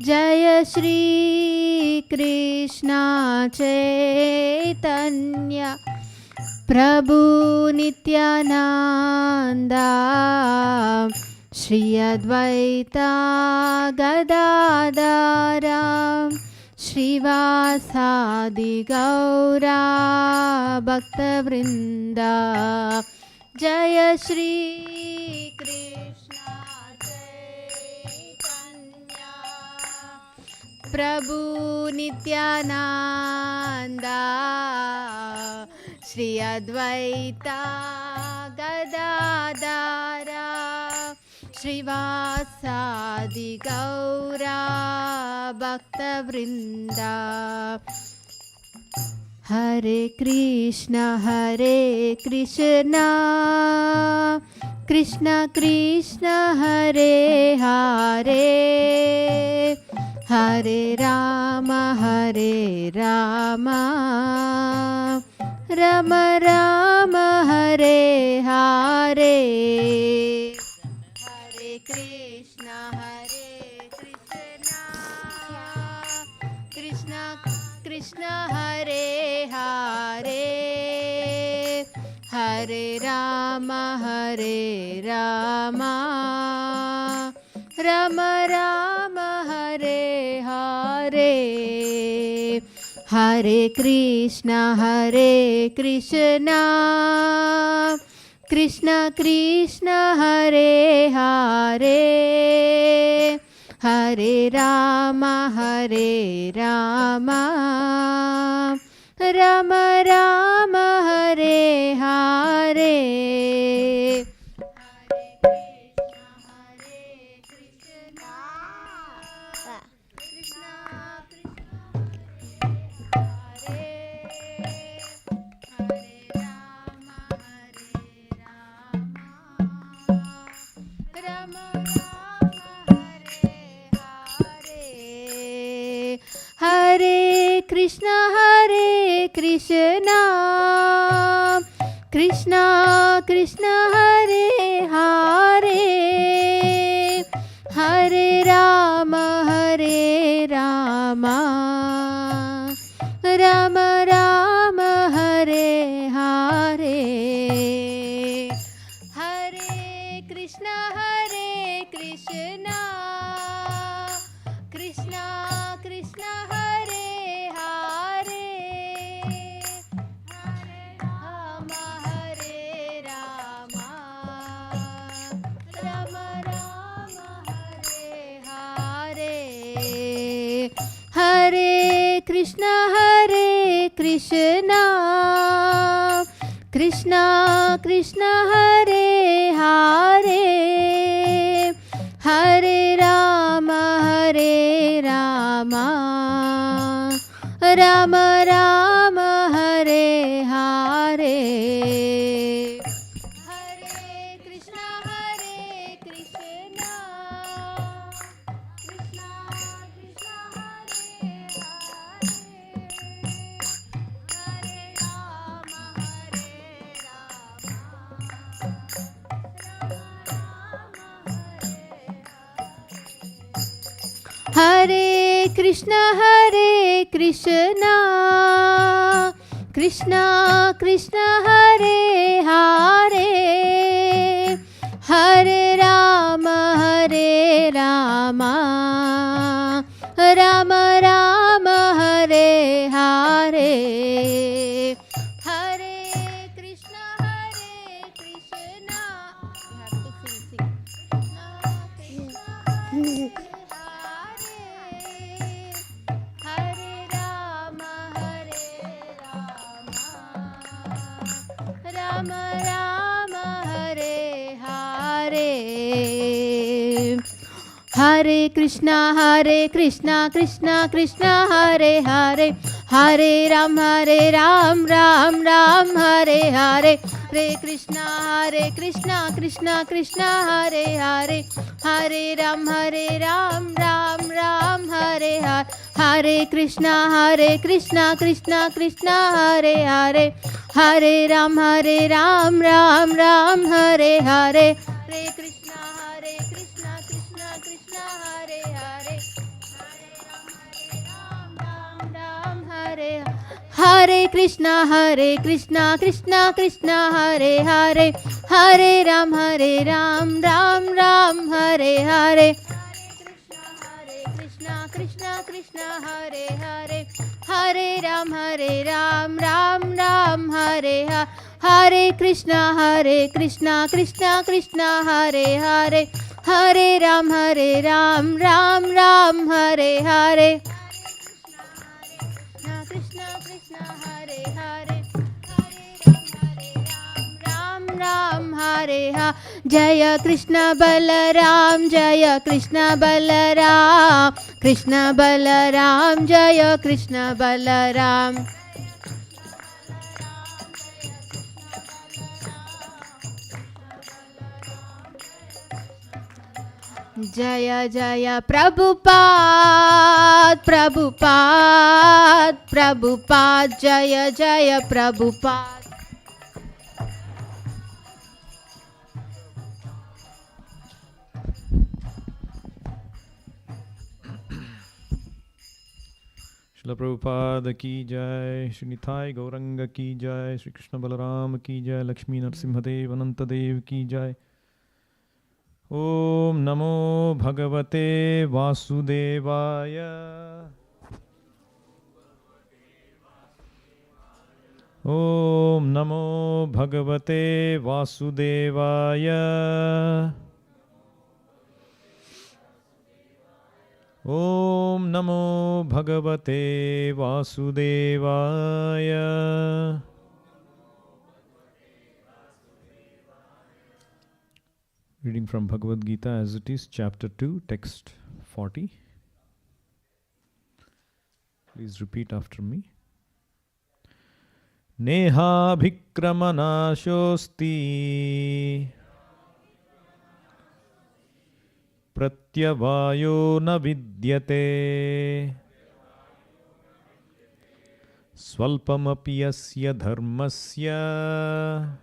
Jai Shri Krishna Chaitanya Prabhu Nityananda Shri Advaita Gadadhara श्रीवासादि Gaura भक्तवृंदा। Jai Shri Krishna Chaitanya Prabhu Nityananda Shri Advaita Gadadhara श्रीवासादि Gaura भक्तवृंदा। Hare Krishna Krishna Krishna Hare Hare Hare Ram Ram Ram Hare Hare. Hare Krishna Krishna Krishna Hare Hare Hare Ram Ram Ram Hare Hare. Hare Krishna Krishna Krishna Hare Hare Hare Ram Ram Ram Hare Hare. Hare Krishna Krishna Krishna Hare Hare Hare Ram Ram Ram Hare Hare. Hare Krishna Krishna Krishna Hare Hare Hare Ram Ram Hare Hare. Hare Krishna Krishna Krishna Hare Hare Hare Ram Ram Ram Hare Hare. Hare Krishna Krishna Krishna Hare Hare Ram Hare Krishna Krishna Krishna Hare Hare Hare Ram Ram Ram Hare Hare. Hare Krishna Ram Hare Hare. Hare Krishna Krishna Krishna Hare Hare Hare Ram Ram Hare Hare. Hare Krishna Krishna Krishna Hare Hare Hare Ram Ram Hare Hare. Hare Krishna Krishna Krishna Hare Hare Hare Ram Ram Hare Hare. Krishna Krishna Krishna Hare Hare Ram Ram Hare Hare Krishna Krishna Krishna Hare Hare Hare Ram Ram Ram Hare Hare Krishna Krishna Hare Hare Hare Ram Ram Ram Hare Hare Hare Krishna Krishna Hare Hare Hare Ram Ram Hare Hare Krishna Hare Hare Ram Ram Hare Hare Jaya Krishna Balaram Jaya Krishna Balaram Krishna Balaram Jaya Krishna Balaram Jaya Jaya Prabhupada Prabhupada Prabhupada Jaya Jaya Prabhupada Srila Prabhupada ki jai, Sri Nithai Gauranga ki jai, Sri Krishna Balaram ki jai, Lakshmi Narsimhadev Anantadev ki jai. Om Namo Bhagavate Vasudevaya. Om Namo Bhagavate Vasudevaya. Om Namo Bhagavate Vasudevaya. Reading from Bhagavad Gita as it is, chapter 2, text 40. Please repeat after me. Neha bhikramanashosti pratyavayo na vidyate swalpamapi yasya dharmasya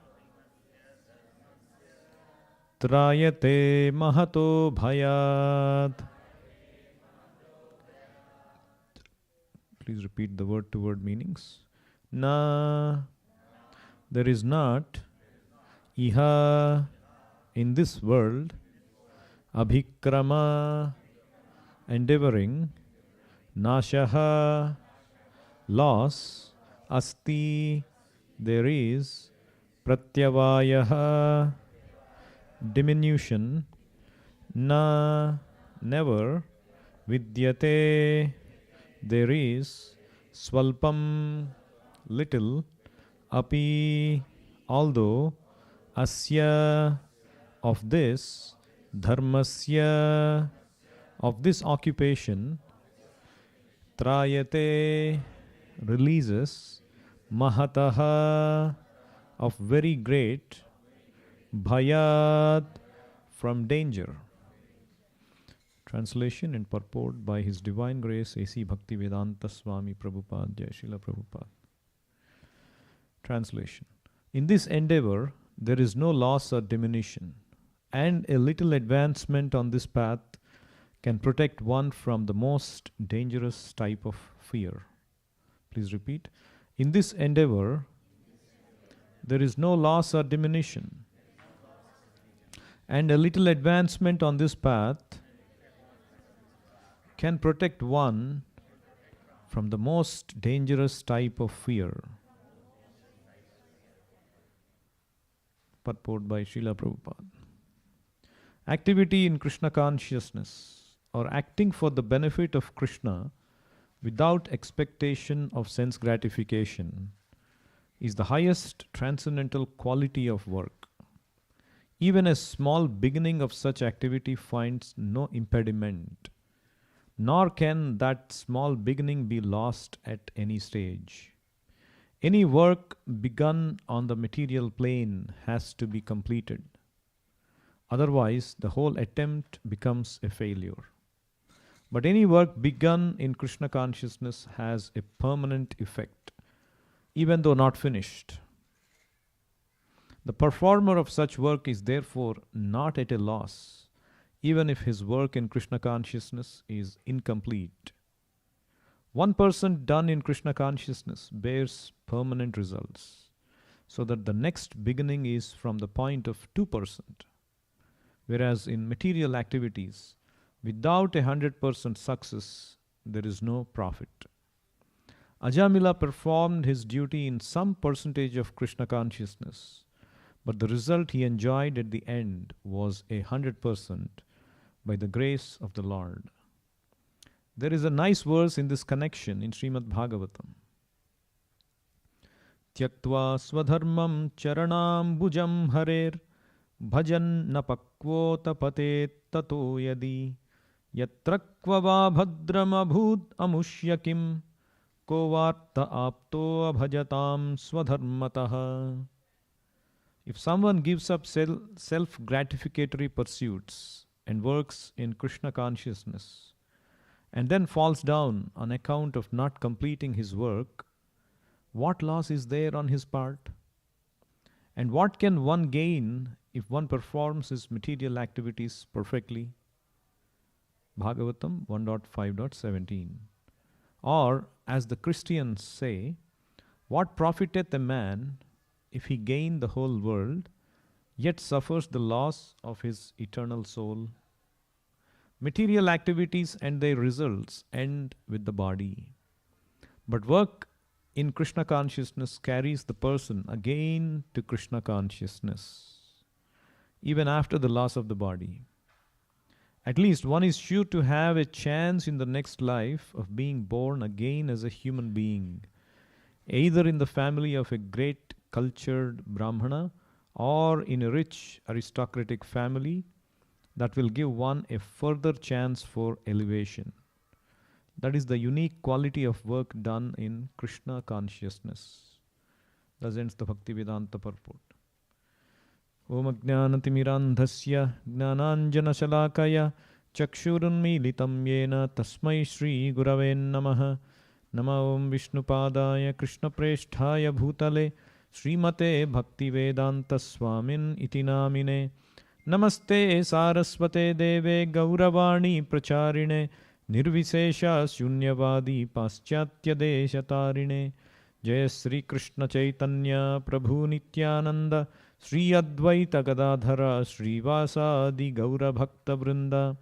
trayate mahato bhayat. Please repeat the word to word meanings. Na, there is not, iha, in this world, abhikrama, endeavoring, nashaha, loss, asti, there is, pratyavayaha, diminution, na, never, vidyate, there is, swalpam, little, api, although, asya, of this, dharmasya, of this occupation, trayate, releases, mahataha, of very great, bhayat, from danger. Translation and purport by His Divine Grace A.C. Bhaktivedanta Swami Prabhupada. Jai Srila Prabhupada. Translation. In this endeavor, there is no loss or diminution, and a little advancement on this path can protect one from the most dangerous type of fear. Please repeat. In this endeavor, there is no loss or diminution, and a little advancement on this path can protect one from the most dangerous type of fear. Purport by Srila Prabhupada. Activity in Krishna consciousness, or acting for the benefit of Krishna without expectation of sense gratification, is the highest transcendental quality of work. Even a small beginning of such activity finds no impediment, nor can that small beginning be lost at any stage. Any work begun on the material plane has to be completed. Otherwise, the whole attempt becomes a failure. But any work begun in Krishna consciousness has a permanent effect, even though not finished. The performer of such work is therefore not at a loss, even if his work in Krishna consciousness is incomplete. 1% done in Krishna consciousness bears permanent results, so that the next beginning is from the point of 2%. Whereas in material activities, without 100% success, there is no profit. Ajamila performed his duty in some percentage of Krishna consciousness, but the result he enjoyed at the end was 100% by the grace of the Lord. There is a nice verse in this connection in Srimad Bhagavatam. Tyaktva swadharmam charanambujam harer bhajan napakvota patet tato yadi yatrakva va bhadram abhud amushyakim ko varta apto abhajatam swadharmatah. If someone gives up self gratificatory pursuits and works in Krishna consciousness, and then falls down on account of not completing his work, what loss is there on his part? And what can one gain if one performs his material activities perfectly? Bhagavatam 1.5.17. Or, as the Christians say, what profiteth a man if he gain the whole world, yet suffers the loss of his eternal soul? Material activities and their results end with the body. But work in Krishna consciousness carries the person again to Krishna consciousness, even after the loss of the body. At least one is sure to have a chance in the next life of being born again as a human being, either in the family of a great cultured Brahmana or in a rich aristocratic family that will give one a further chance for elevation. That is the unique quality of work done in Krishna consciousness. Thus ends the Bhaktivedanta purport. Om Ajnanatimirandhasya Gnananjanashalakaya Chakshurunmilitam Yena Tasmai Shri Gurave Namaha. Nama Om Vishnupadaya Krishna Presthaya Bhutale Srimate Bhaktivedanta Swamin Iti Namine. Namaste Saraswate Deve Gauravani Pracharine Nirvisesha Shunyavadi Paschatya Deshatarine. Jai Sri Krishna Chaitanya Prabhu Nityananda Sri Advaita Gadadhara Srivasadi Gaura Bhakta Vrinda.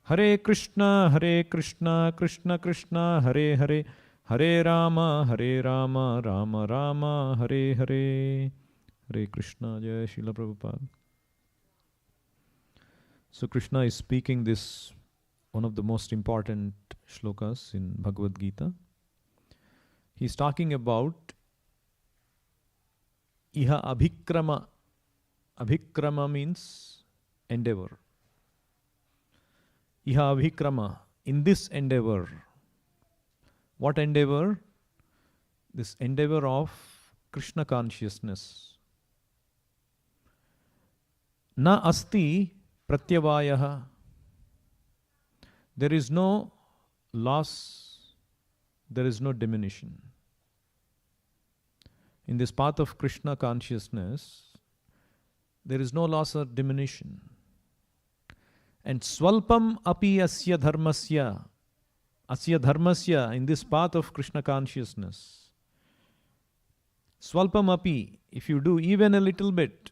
Hare Krishna Krishna Krishna Hare Hare Hare Rama Rama Rama Hare Hare. Hare Krishna. Jai Srila Prabhupada. So Krishna is speaking this, one of the most important shlokas in Bhagavad Gita. He's talking about Iha Abhikrama. Abhikrama means endeavor. Iha Abhikrama, in this endeavor. What endeavor? This endeavor of Krishna consciousness. Na asti pratyavayaha. There is no loss, there is no diminution. In this path of Krishna consciousness, there is no loss or diminution. And swalpam api asya dharmasya, in this path of Krishna consciousness. Swalpam api, if you do even a little bit,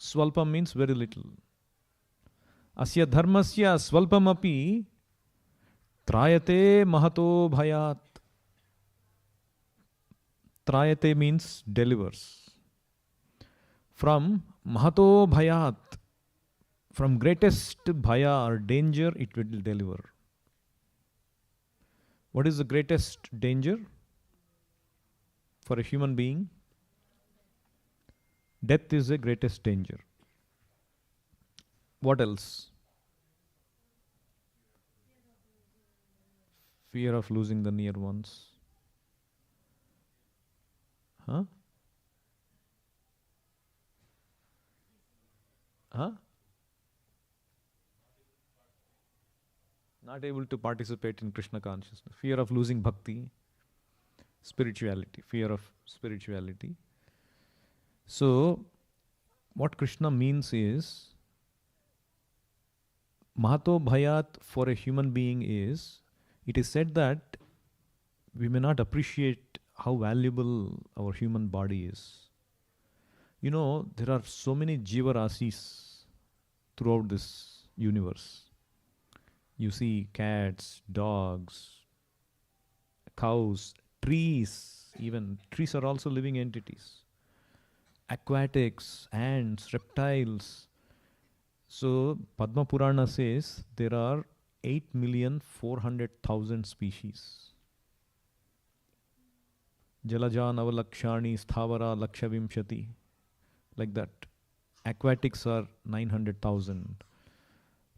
swalpam means very little. Asya dharmasya swalpam api trayate mahato bhayat. Trayate means delivers. From mahato bhayat, from greatest bhaya or danger, it will deliver. What is the greatest danger for a human being? Death is the greatest danger. What else? Fear of losing the near ones. Huh? Huh? Not able to participate in Krishna consciousness. Fear of losing bhakti. Spirituality. Fear of spirituality. So, what Krishna means is, Mahato Bhayat for a human being is, it is said that we may not appreciate how valuable our human body is. You know, there are so many Jiva Rasis throughout this universe. You see cats, dogs, cows, trees, even trees are also living entities. Aquatics, ants, reptiles. So Padma Purana says there are 8,400,000 species. Jalaja Navalakshani Sthavara Lakshavimshati. Like that. Aquatics are 900,000.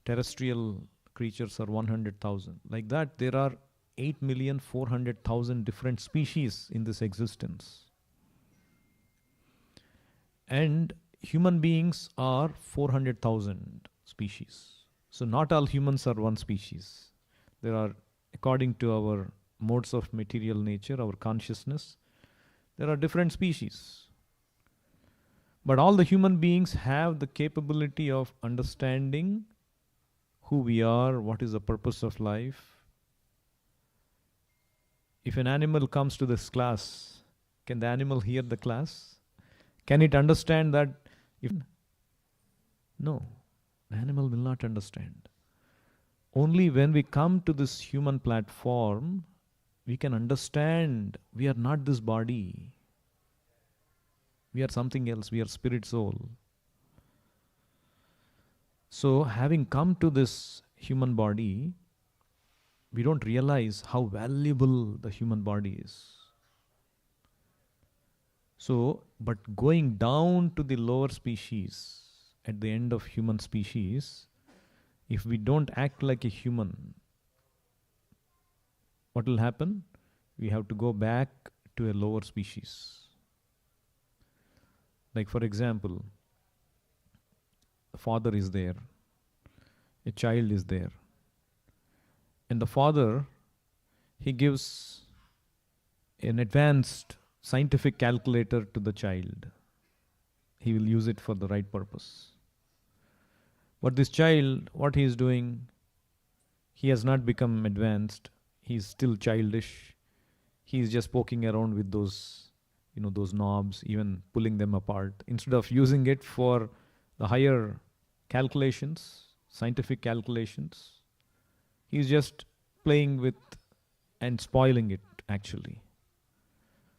Terrestrial creatures are 100,000. Like that, there are 8,400,000 different species in this existence. And human beings are 400,000 species. So not all humans are one species. There are, according to our modes of material nature, our consciousness, there are different species. But all the human beings have the capability of understanding who we are, what is the purpose of life. If an animal comes to this class, can the animal hear the class? Can it understand that? No, the animal will not understand. Only when we come to this human platform, we can understand we are not this body. We are something else. We are spirit soul. So having come to this human body, we don't realize how valuable the human body is. So, but going down to the lower species, at the end of human species, if we don't act like a human, what will happen? We have to go back to a lower species. Like for example, the father is there, a child is there, and the father, he gives an advanced scientific calculator to the child. He will use it for the right purpose. But this child, what he is doing, he has not become advanced. He is still childish. He is just poking around with those, those knobs, even pulling them apart. Instead of using it for the higher calculations, scientific calculations, he is just playing with and spoiling it actually.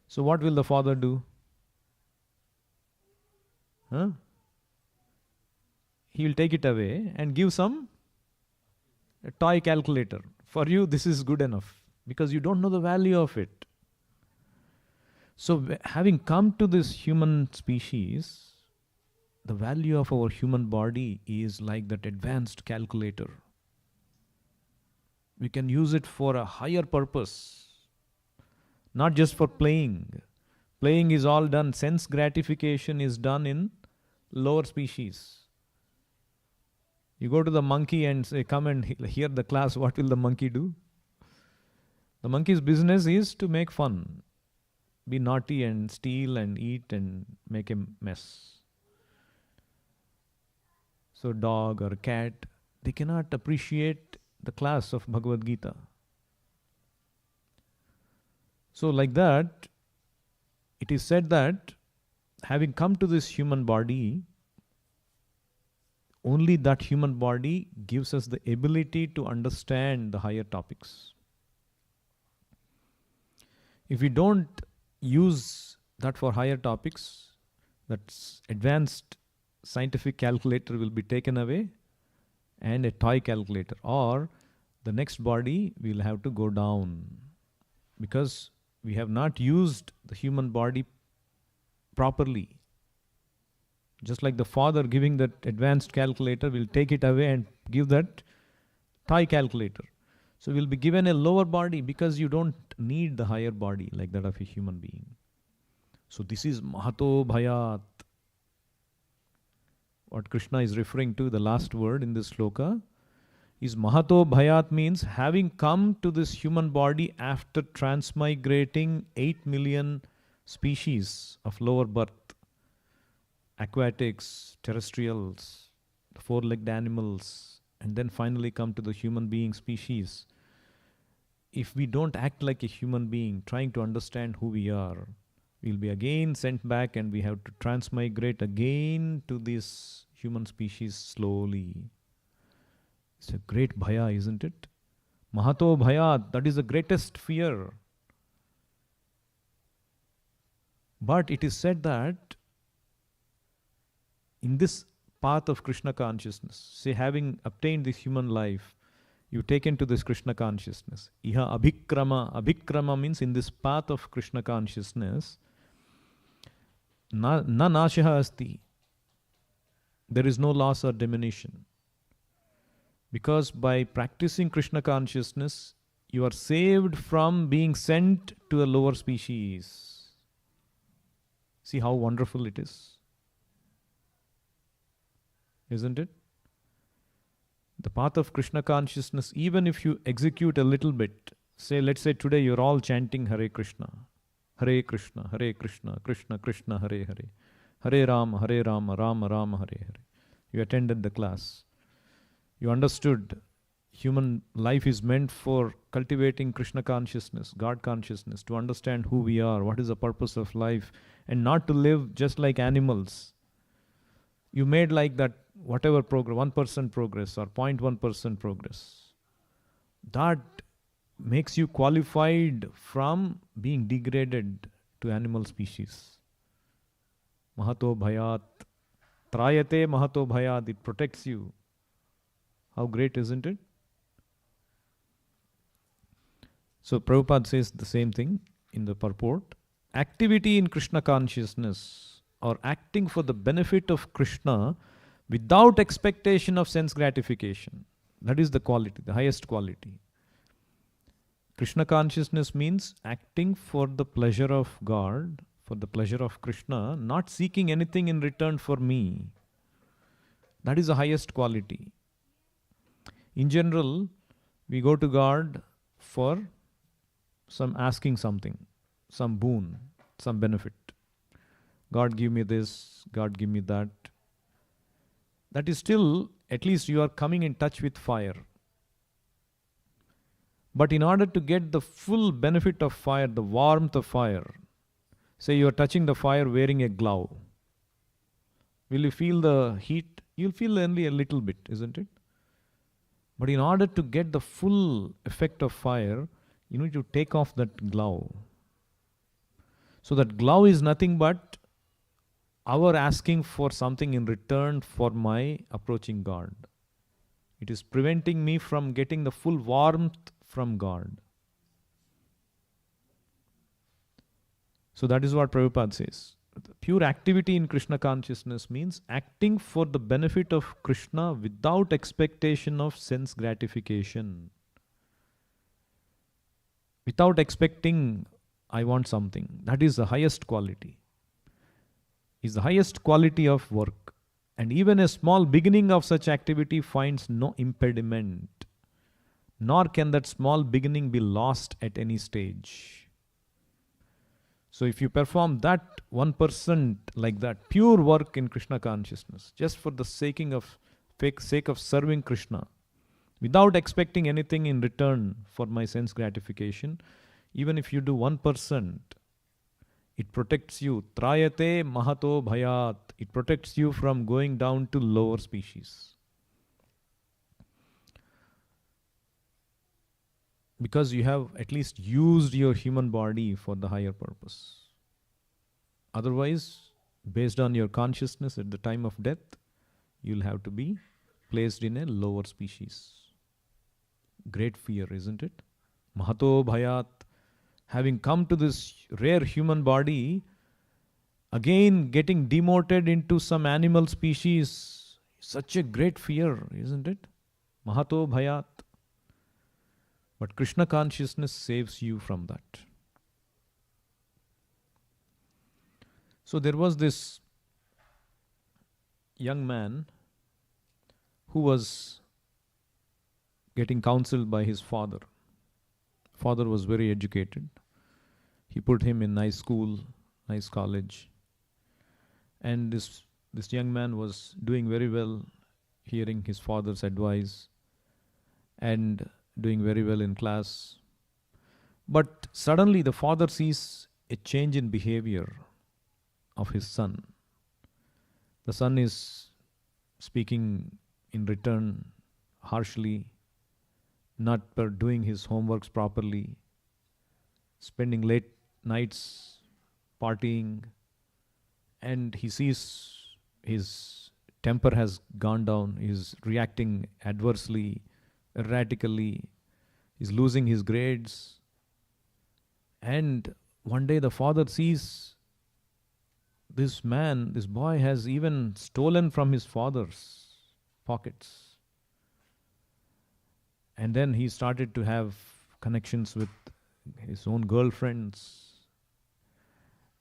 So what will the father do? He will take it away and give a toy calculator. For you, this is good enough because you don't know the value of it. So having come to this human species, the value of our human body is like that advanced calculator. We can use it for a higher purpose, not just for playing. Playing is all done. Sense gratification is done in lower species. You go to the monkey and say, come and hear the class, what will the monkey do? The monkey's business is to make fun, be naughty and steal and eat and make a mess. So dog or cat, they cannot appreciate the class of Bhagavad Gita. So like that, it is said that having come to this human body, only that human body gives us the ability to understand the higher topics. If we don't use that for higher topics, that advanced scientific calculator will be taken away and a toy calculator, or the next body will have to go down because we have not used the human body properly. Just like the father giving that advanced calculator will take it away and give that toy calculator. So we'll be given a lower body because you don't need the higher body like that of a human being. So this is Mahato Bhayat. What Krishna is referring to, the last word in this sloka, is Mahato Bhayat, means having come to this human body after transmigrating 8 million species of lower birth. aquatics, terrestrials, the four-legged animals, and then finally come to the human being species. If we don't act like a human being, trying to understand who we are, we'll be again sent back and we have to transmigrate again to this human species slowly. It's a great bhaya, isn't it? Mahato bhaya, that is the greatest fear. But it is said that in this path of Krishna consciousness, say having obtained this human life, you take into this Krishna consciousness. Iha abhikrama. Abhikrama means in this path of Krishna consciousness, na nashaha asti. There is no loss or diminution. Because by practicing Krishna consciousness, you are saved from being sent to a lower species. See how wonderful it is. Isn't it? The path of Krishna consciousness, even if you execute a little bit, say, let's say today you're all chanting Hare Krishna, Hare Krishna, Hare Krishna, Krishna Krishna, Hare Hare, Hare Rama, Hare Rama, Rama Rama, Hare Hare. You attended the class. You understood human life is meant for cultivating Krishna consciousness, God consciousness, to understand who we are, what is the purpose of life, and not to live just like animals. You made like that whatever progress, 1% progress or 0.1% progress. That makes you qualified from being degraded to animal species. Mahato bhayat. Trayate mahato bhayat. It protects you. How great, isn't it? So Prabhupada says the same thing in the purport. Activity in Krishna consciousness or acting for the benefit of Krishna without expectation of sense gratification. That is the quality, the highest quality. Krishna consciousness means acting for the pleasure of God, for the pleasure of Krishna, not seeking anything in return for me. That is the highest quality. In general, we go to God for some asking something, some boon, some benefit. God give me this, God give me that. That is still, at least you are coming in touch with fire. But in order to get the full benefit of fire, the warmth of fire, say you are touching the fire wearing a glove. Will you feel the heat? You'll feel only a little bit, isn't it? But in order to get the full effect of fire, you need to take off that glove. So that glove is nothing but our asking for something in return for my approaching God. It is preventing me from getting the full warmth from God. So that is what Prabhupada says. Pure activity in Krishna consciousness means acting for the benefit of Krishna without expectation of sense gratification. Without expecting, I want something. That is the highest quality. Is the highest quality of work. And even a small beginning of such activity finds no impediment. Nor can that small beginning be lost at any stage. So if you perform that 1% like that, pure work in Krishna consciousness, just for the sake of serving Krishna, without expecting anything in return for my sense gratification, even if you do 1%, it protects you. Trayate mahato bhayat. It protects you from going down to lower species. Because you have at least used your human body for the higher purpose. Otherwise, based on your consciousness at the time of death, you'll have to be placed in a lower species. Great fear, isn't it? Mahato bhayat. Having come to this rare human body, again getting demoted into some animal species, such a great fear, isn't it? Mahato bhayat. But Krishna consciousness saves you from that. So there was this young man who was getting counseled by his father. Father was very educated. He put him in nice school, nice college. And this This young man was doing very well, hearing his father's advice and doing very well in class. But suddenly the father sees a change in behavior of his son. The son is speaking in return harshly, not doing his homeworks properly, spending late nights partying, and he sees his temper has gone down, he's reacting adversely, erratically, he's losing his grades. And one day the father sees this boy has even stolen from his father's pockets. And then he started to have connections with his own girlfriends.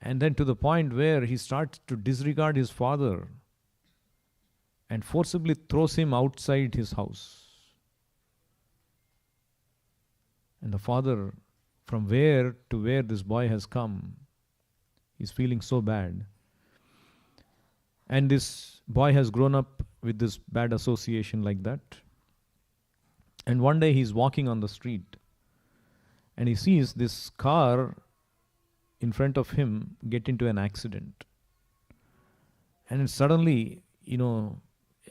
And then to the point where he starts to disregard his father and forcibly throws him outside his house. And the father, from where to where this boy has come, is feeling so bad. And this boy has grown up with this bad association like that. And one day he's walking on the street and he sees this car in front of him get into an accident. And suddenly,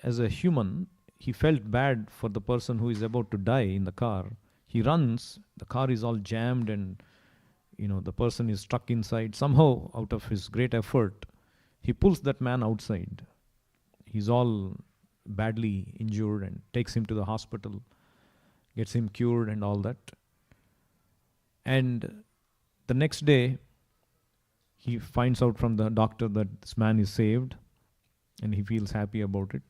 as a human, he felt bad for the person who is about to die in the car. He runs, the car is all jammed, and the person is stuck inside. Somehow, out of his great effort, he pulls that man outside. He's all badly injured and takes him to the hospital, gets him cured and all that. And the next day, he finds out from the doctor that this man is saved, and he feels happy about it.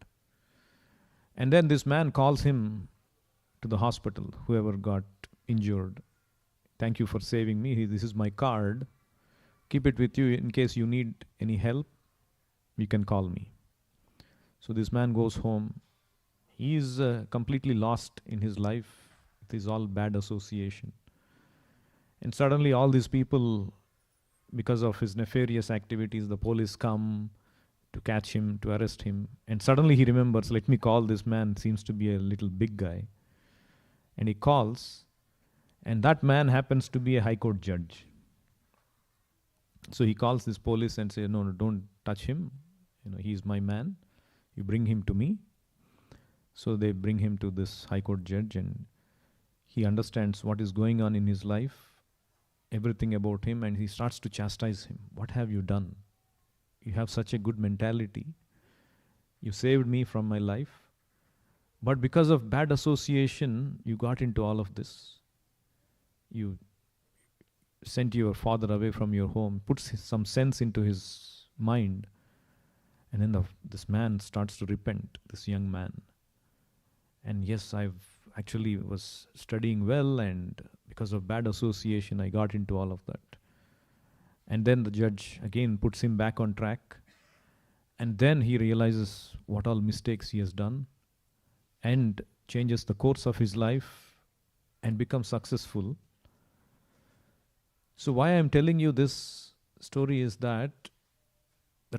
And then this man calls him to the hospital, whoever got injured. Thank you for saving me. This is my card. Keep it with you in case you need any help. You can call me. So this man goes home. He is completely lost in his life. It is all bad association. And suddenly all these people, because of his nefarious activities, the police come to catch him, to arrest him. And suddenly he remembers, let me call this man, seems to be a little big guy. And he calls, and that man happens to be a high court judge. So he calls this police and says, no, don't touch him. He's my man. You bring him to me. So they bring him to this high court judge, and he understands what is going on in his life, everything about him, and he starts to chastise him. What have you done? You have such a good mentality. You saved me from my life. But because of bad association, you got into all of this. You sent your father away from your home, puts some sense into his mind. And then this man starts to repent, this young man. And yes, I've actually was studying well, and because of bad association, I got into all of that. And then the judge again puts him back on track. And then he realizes what all mistakes he has done and changes the course of his life and becomes successful. So why I'm telling you this story is that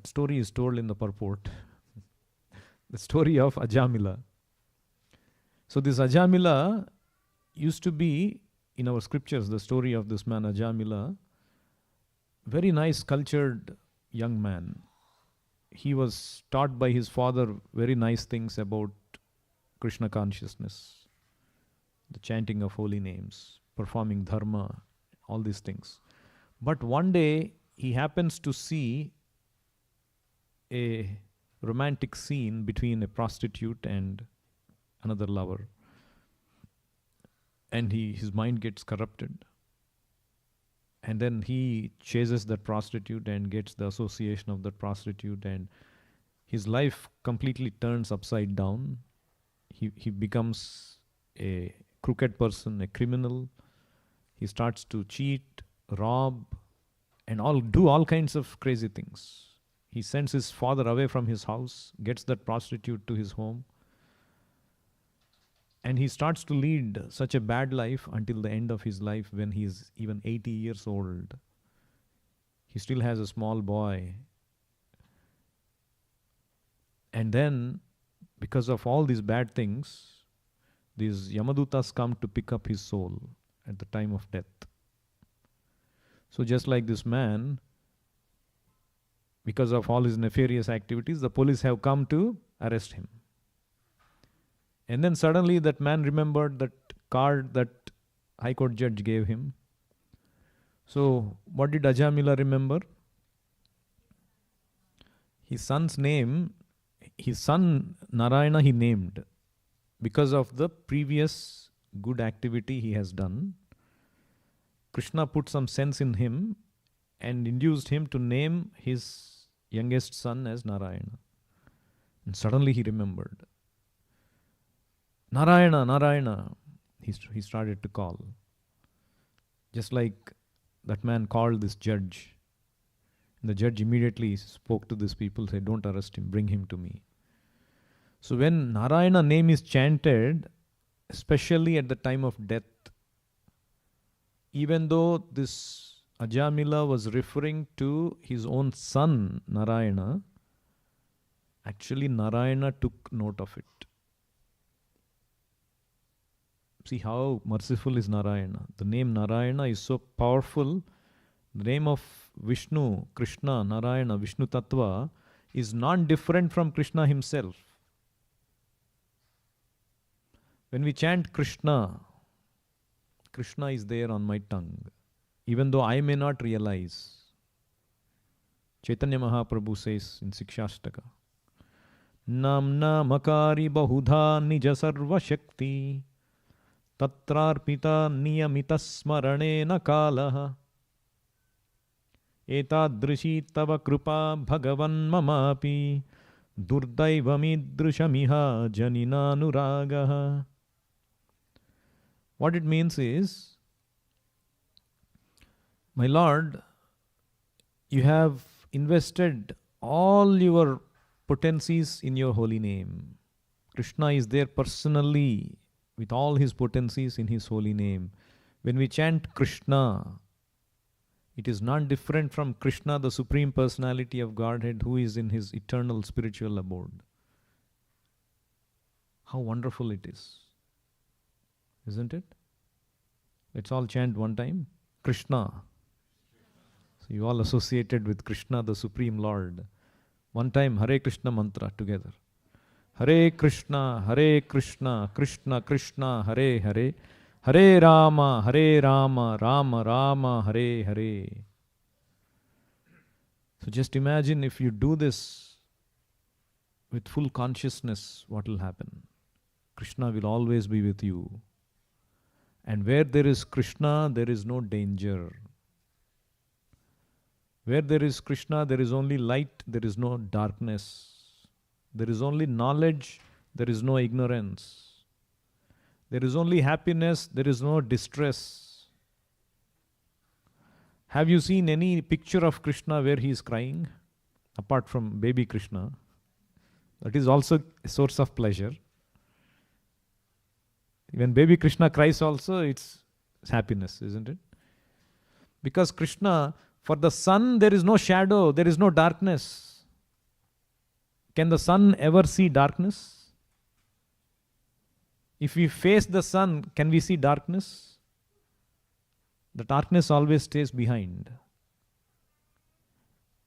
story is told in the purport. The story of Ajamila. So this Ajamila used to be, in our scriptures, the story of this man Ajamila, very nice, cultured young man. He was taught by his father very nice things about Krishna consciousness, the chanting of holy names, performing dharma, all these things. But one day he happens to see a romantic scene between a prostitute and another lover. And his mind gets corrupted. And then he chases that prostitute and gets the association of that prostitute, and his life completely turns upside down. He becomes a crooked person, a criminal. He starts to cheat, rob, and do all kinds of crazy things. He sends his father away from his house, gets that prostitute to his home, and he starts to lead such a bad life until the end of his life, when he is even 80 years old. He still has a small boy. And then, because of all these bad things, these Yamadutas come to pick up his soul at the time of death. So just like this man, because of all his nefarious activities, the police have come to arrest him. And then suddenly that man remembered that card that High Court judge gave him. So what did Ajamila remember? His son's name, his son Narayana he named because of the previous good activity he has done. Krishna put some sense in him and induced him to name his youngest son as Narayana. And suddenly he remembered. Narayana, Narayana, he started to call. Just like that man called this judge. And the judge immediately spoke to these people, said, don't arrest him, bring him to me. So when Narayana name is chanted, especially at the time of death, even though this Ajamila was referring to his own son Narayana, actually Narayana took note of it. See how merciful is Narayana. The name Narayana is so powerful. The name of Vishnu, Krishna, Narayana, Vishnu Tattva is not different from Krishna himself. When we chant Krishna, Krishna is there on my tongue, even though I may not realize. Chaitanya Mahaprabhu says in Sikshashtaka, Namna makari bahudha nija sarva shakti tatrarpita niyamita smaranena kalaha etadrishi tava krupa bhagavan mamapi durdaivamidrushamiha janinanuragaha. What it means is, my Lord, you have invested all your potencies in your holy name. Krishna is there personally with all his potencies in his holy name. When we chant Krishna, it is not different from Krishna, the Supreme Personality of Godhead, who is in his eternal spiritual abode. How wonderful it is. Isn't it? Let's all chant one time. Krishna. So you all associated with Krishna, the Supreme Lord. One time, Hare Krishna mantra together. Hare Krishna, Krishna Krishna, Hare Hare, Hare Rama, Rama Rama, Hare Hare. So just imagine if you do this with full consciousness, what will happen? Krishna will always be with you. And where there is Krishna, there is no danger. Where there is Krishna, there is only light, there is no darkness. There is only knowledge, there is no ignorance. There is only happiness, there is no distress. Have you seen any picture of Krishna where he is crying? Apart from baby Krishna. That is also a source of pleasure. When baby Krishna cries also, it's happiness, isn't it? Because Krishna, for the sun, there is no shadow, there is no darkness. Can the sun ever see darkness? If we face the sun, can we see darkness? The darkness always stays behind.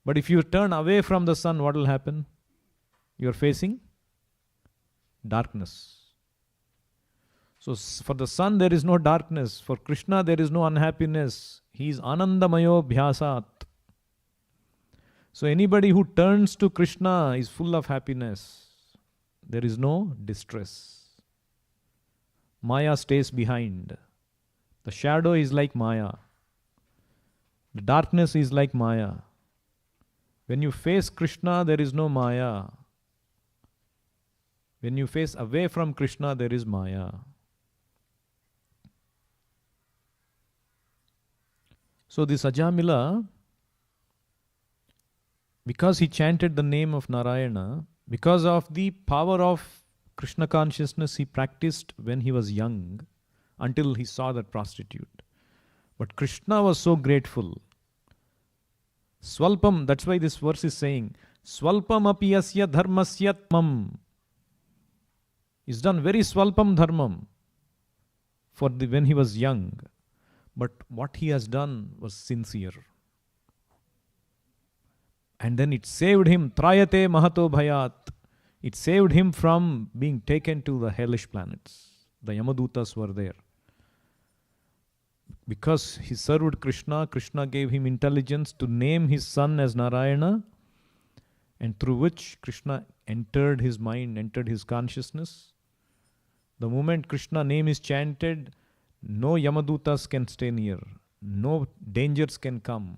But if you turn away from the sun, what will happen? You are facing darkness. So for the sun there is no darkness. For Krishna there is no unhappiness. He is Anandamayo Bhyasat. So anybody who turns to Krishna is full of happiness. There is no distress. Maya stays behind. The shadow is like Maya. The darkness is like Maya. When you face Krishna, there is no Maya. When you face away from Krishna, there is Maya. So this Ajamila, because he chanted the name of Narayana, because of the power of Krishna consciousness he practiced when he was young, until he saw that prostitute. But Krishna was so grateful. Swalpam, that's why this verse is saying, Swalpam api asya dharmasyatmam. He's done very swalpam dharmam for when he was young. But what he has done was sincere. And then it saved him. Trayate mahato bhayat. It saved him from being taken to the hellish planets. The Yamadutas were there. Because he served Krishna, Krishna gave him intelligence to name his son as Narayana, and through which Krishna entered his mind, entered his consciousness. The moment Krishna name is chanted, no Yamadutas can stay near, no dangers can come.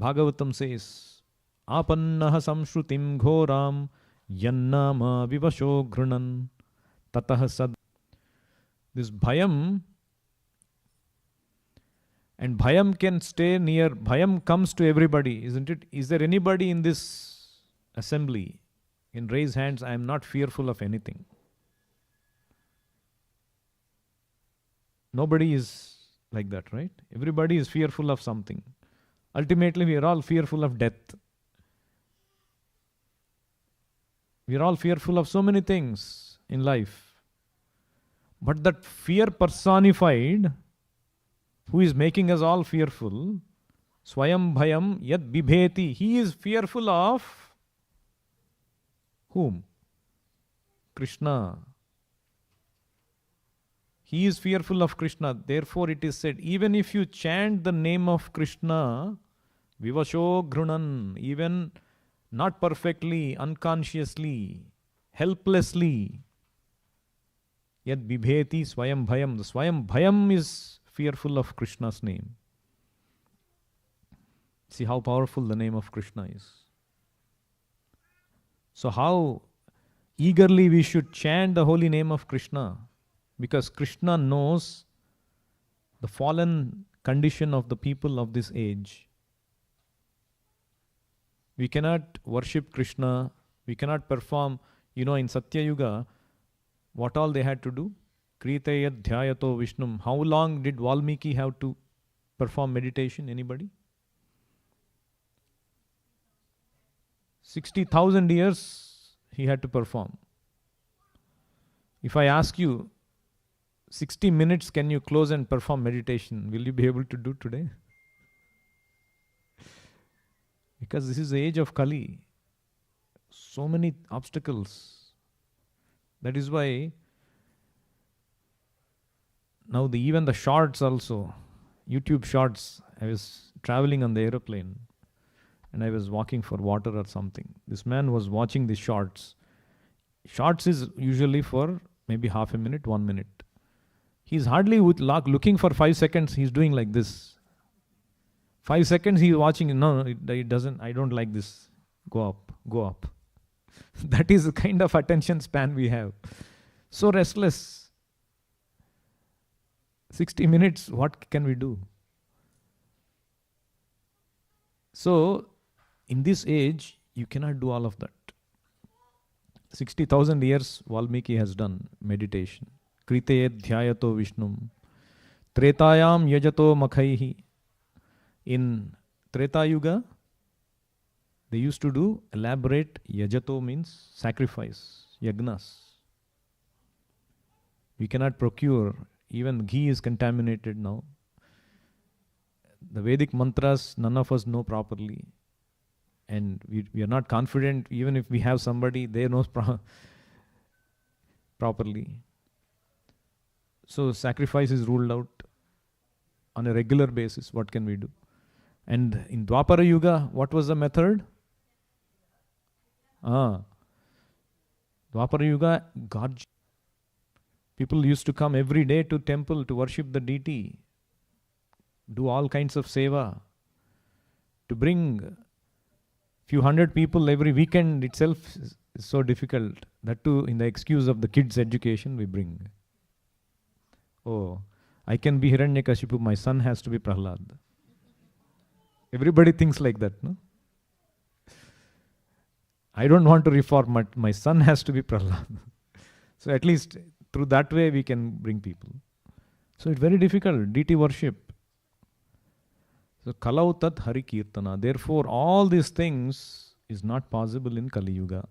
Bhagavatam says, Apannaha samshrutim ghoram yannama vivasho ghrunan tatah sad. This bhayam, and bhayam can stay near, bhayam comes to everybody, isn't it? Is there anybody in this assembly? Can raise hands, I am not fearful of anything. Nobody is like that, right? Everybody is fearful of something. Ultimately, we are all fearful of death. We are all fearful of so many things in life. But that fear personified, who is making us all fearful, Swayam Bhayam Yad Bibheti, he is fearful of whom? Krishna. He is fearful of Krishna. Therefore it is said, even if you chant the name of Krishna, Vivasho Grunan, even not perfectly, unconsciously, helplessly, Yad Bibheti Swayam Bhayam. The Swayam Bhayam is fearful of Krishna's name. See how powerful the name of Krishna is. So how eagerly we should chant the holy name of Krishna, because Krishna knows the fallen condition of the people of this age. We cannot worship Krishna, we cannot perform, in Satya Yuga, what all they had to do? Kritayat dhyayato Vishnum. How long did Valmiki have to perform meditation? Anybody? 60,000 years he had to perform. If I ask you, 60 minutes can you close and perform meditation? Will you be able to do today? Because this is the age of Kali. So many obstacles. That is why now even the shorts also, YouTube shorts, I was traveling on the aeroplane and I was walking for water or something. This man was watching the shorts. Shorts is usually for maybe half a minute, 1 minute. He's hardly looking for 5 seconds. He's doing like this. 5 seconds he's watching. No, it doesn't. I don't like this. Go up, go up. That is the kind of attention span we have. So restless. 60 minutes, what can we do? So, in this age, you cannot do all of that. 60,000 years Valmiki has done meditation. Krite dhyayato Vishnum. Tretayam yajato makhaihi. In Treta Yuga, they used to do elaborate yajato means sacrifice, yagnas. We cannot procure, even ghee is contaminated now. The Vedic mantras, none of us know properly. And we are not confident, even if we have somebody, they knows properly. So sacrifice is ruled out on a regular basis. What can we do? And in Dwapara Yuga, what was the method? Dwapara Yuga, God. People used to come every day to temple to worship the deity, do all kinds of seva, to bring few hundred people every weekend itself is so difficult. That too, in the excuse of the kids' education, we bring. Oh, I can be Hiranyakashipu, my son has to be Prahlad. Everybody thinks like that, no? I don't want to reform, but my son has to be Prahlad. So at least through that way we can bring people. So it's very difficult, deity worship. So Kalautat Hari Kirtana. Therefore, all these things is not possible in Kali Yuga.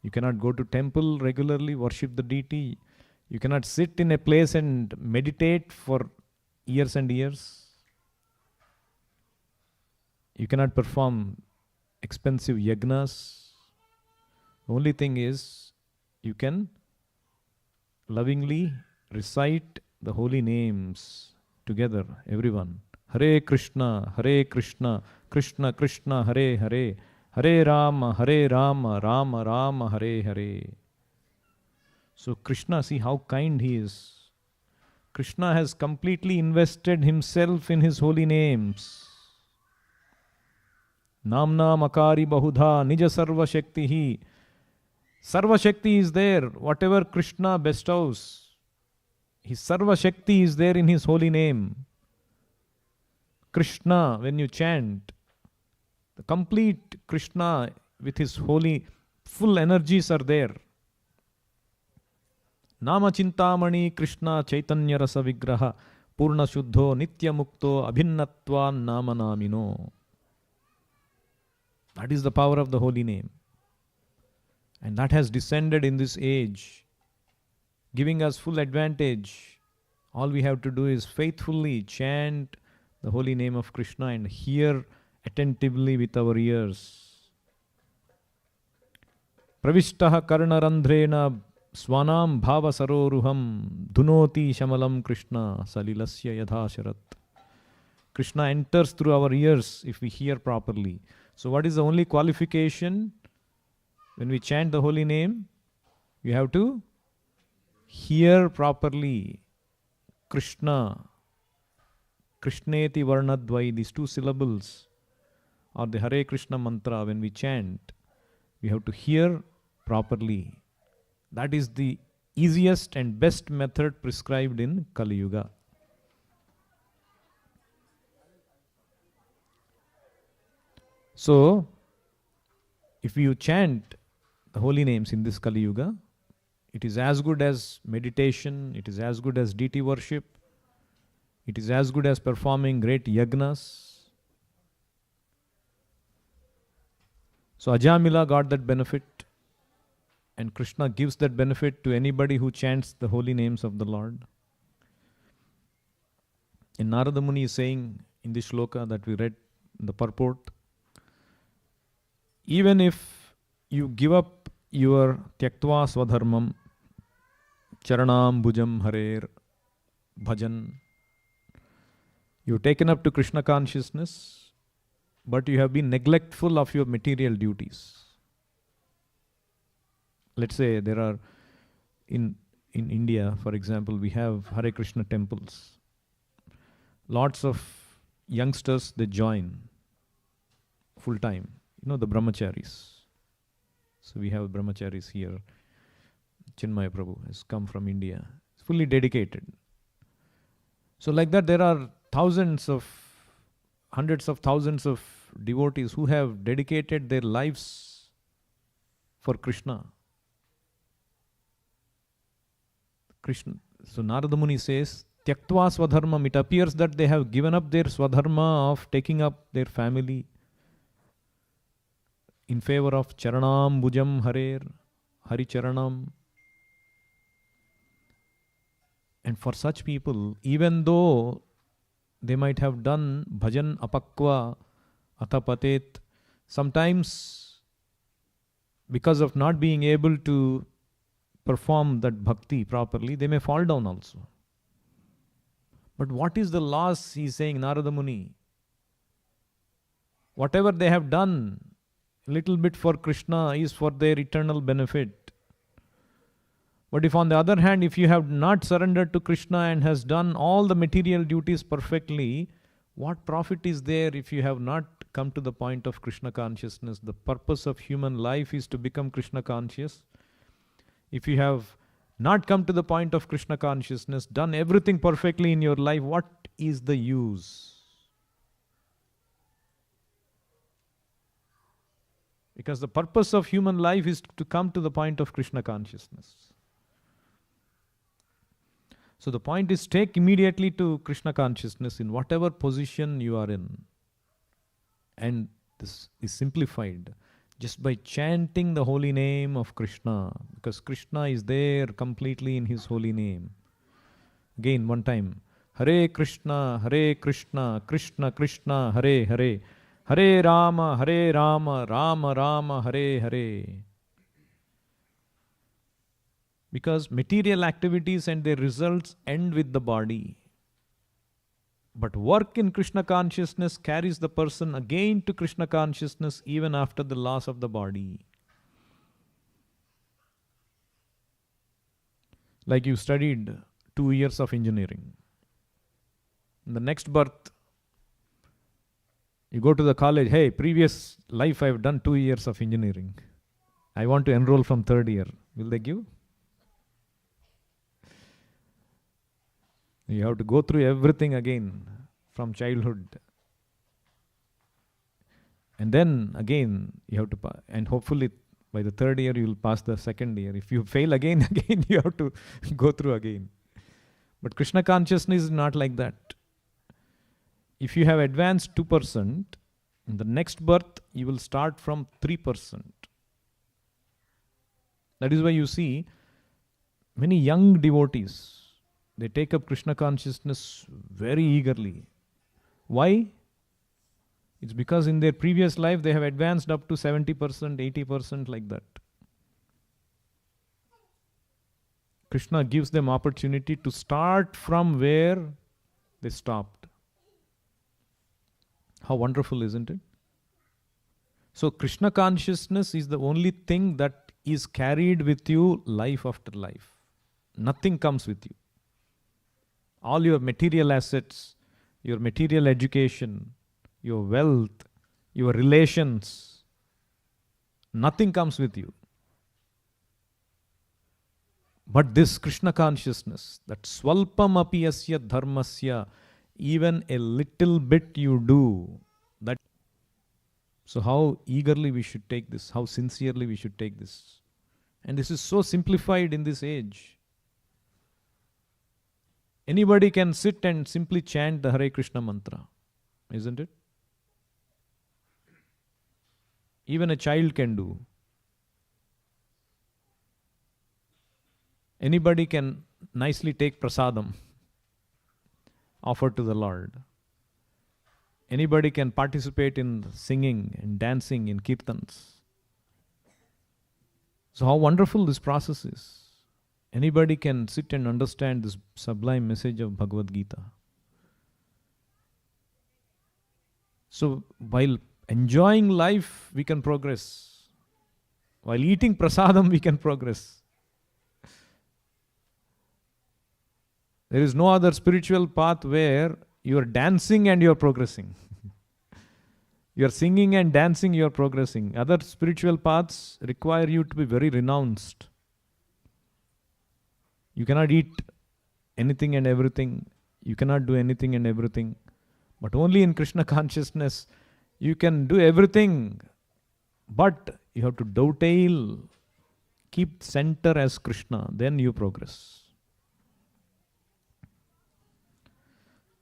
You cannot go to temple regularly, worship the deity. You cannot sit in a place and meditate for years and years. You cannot perform expensive yagnas. Only thing is, you can lovingly recite the holy names together, everyone. Hare Krishna, Krishna Krishna, Hare Hare, Hare Rama, Rama Rama, Hare Hare. So Krishna, see how kind he is. Krishna has completely invested himself in his holy names. Namna Makari Bahudha, Nija Sarva Shakti hi. Sarva Shakti is there, whatever Krishna bestows. His Sarva Shakti is there in his holy name. Krishna, when you chant, the complete Krishna with his holy, full energies are there. Nama Chintamani Krishna Chaitanya Rasa Vigraha Purna Shuddho Nitya Mukto Abhinnatva Nama Namino. That is the power of the holy name. And that has descended in this age, giving us full advantage. All we have to do is faithfully chant the holy name of Krishna and hear attentively with our ears. Pravishtaha karnarandhrena swanam bhava saroruham dhunoti shamalam Krishna salilasya yadhasharat. Krishna enters through our ears if we hear properly. So what is the only qualification? When we chant the holy name, you have to hear properly. Krishna, Krishneti Varnadvai, these two syllables, or the Hare Krishna mantra, when we chant, we have to hear properly. That is the easiest and best method prescribed in Kali Yuga. So, if you chant the holy names in this Kali Yuga, it is as good as meditation, it is as good as deity worship, it is as good as performing great yagnas. So Ajamila got that benefit, and Krishna gives that benefit to anybody who chants the holy names of the Lord. And Narada Muni is saying in this shloka that we read in the purport, even if you give up your tyaktva swadharmam, charanam bhujam harer bhajan, you've taken up to Krishna consciousness, but you have been neglectful of your material duties. Let's say there are, in India, for example, we have Hare Krishna temples. Lots of youngsters, they join full time. You know, the brahmacharis. So we have brahmacharis here. Chinmaya Prabhu has come from India. It's fully dedicated. So like that, there are hundreds of thousands of devotees who have dedicated their lives for Krishna. So Narada Muni says, Tyaktva swadharmam. It appears that they have given up their swadharma of taking up their family in favor of charanam bhujam harer, hari charanam. And for such people, even though they might have done bhajan apakva atapatet, sometimes because of not being able to perform that bhakti properly, they may fall down also. But what is the loss, he is saying, Narada Muni? Whatever they have done, little bit for Krishna is for their eternal benefit. But if on the other hand, if you have not surrendered to Krishna and has done all the material duties perfectly, what profit is there if you have not come to the point of Krishna consciousness? The purpose of human life is to become Krishna conscious. If you have not come to the point of Krishna consciousness, done everything perfectly in your life, what is the use? Because the purpose of human life is to come to the point of Krishna consciousness. So the point is, take immediately to Krishna consciousness in whatever position you are in. And this is simplified just by chanting the holy name of Krishna, because Krishna is there completely in his holy name. Again, one time. Hare Krishna, Krishna Krishna, Hare Hare, Hare Rama, Rama Rama, Hare Hare. Because material activities and their results end with the body. But work in Krishna consciousness carries the person again to Krishna consciousness even after the loss of the body. Like you studied 2 years of engineering. In the next birth, you go to the college, hey, previous life I've done 2 years of engineering. I want to enroll from 3rd year. Will they give? You have to go through everything again from childhood. And then again, you have to, and hopefully by the 3rd year, you will pass the 2nd year. If you fail again, you have to go through again. But Krishna consciousness is not like that. If you have advanced 2%, in the next birth, you will start from 3%. That is why you see many young devotees, they take up Krishna consciousness very eagerly. Why? It's because in their previous life they have advanced up to 70%, 80% like that. Krishna gives them opportunity to start from where they stopped. How wonderful, isn't it? So Krishna consciousness is the only thing that is carried with you life after life. Nothing comes with you. All your material assets, your material education, your wealth, your relations, nothing comes with you. But this Krishna consciousness, that swalpam api asya dharmasya, even a little bit you do, that. So how eagerly we should take this, how sincerely we should take this. And this is so simplified in this age. Anybody can sit and simply chant the Hare Krishna mantra, isn't it? Even a child can do. Anybody can nicely take prasadam, offered to the Lord. Anybody can participate in singing and dancing in kirtans. So how wonderful this process is. Anybody can sit and understand this sublime message of Bhagavad Gita. So while enjoying life, we can progress. While eating prasadam, we can progress. There is no other spiritual path where you are dancing and you are progressing. You are singing and dancing, you are progressing. Other spiritual paths require you to be very renounced. You cannot eat anything and everything. You cannot do anything and everything. But only in Krishna consciousness, you can do everything. But you have to dovetail, keep center as Krishna, then you progress.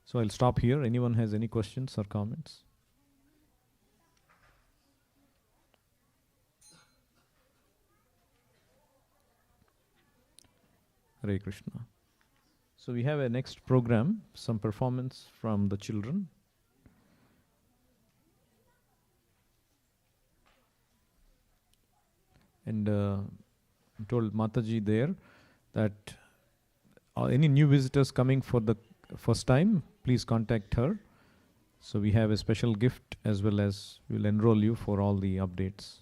So I'll stop here. Anyone has any questions or comments? Hare Krishna. So we have a next program, some performance from the children. And I told Mataji there that any new visitors coming for the first time, please contact her. So we have a special gift as well as we will enroll you for all the updates.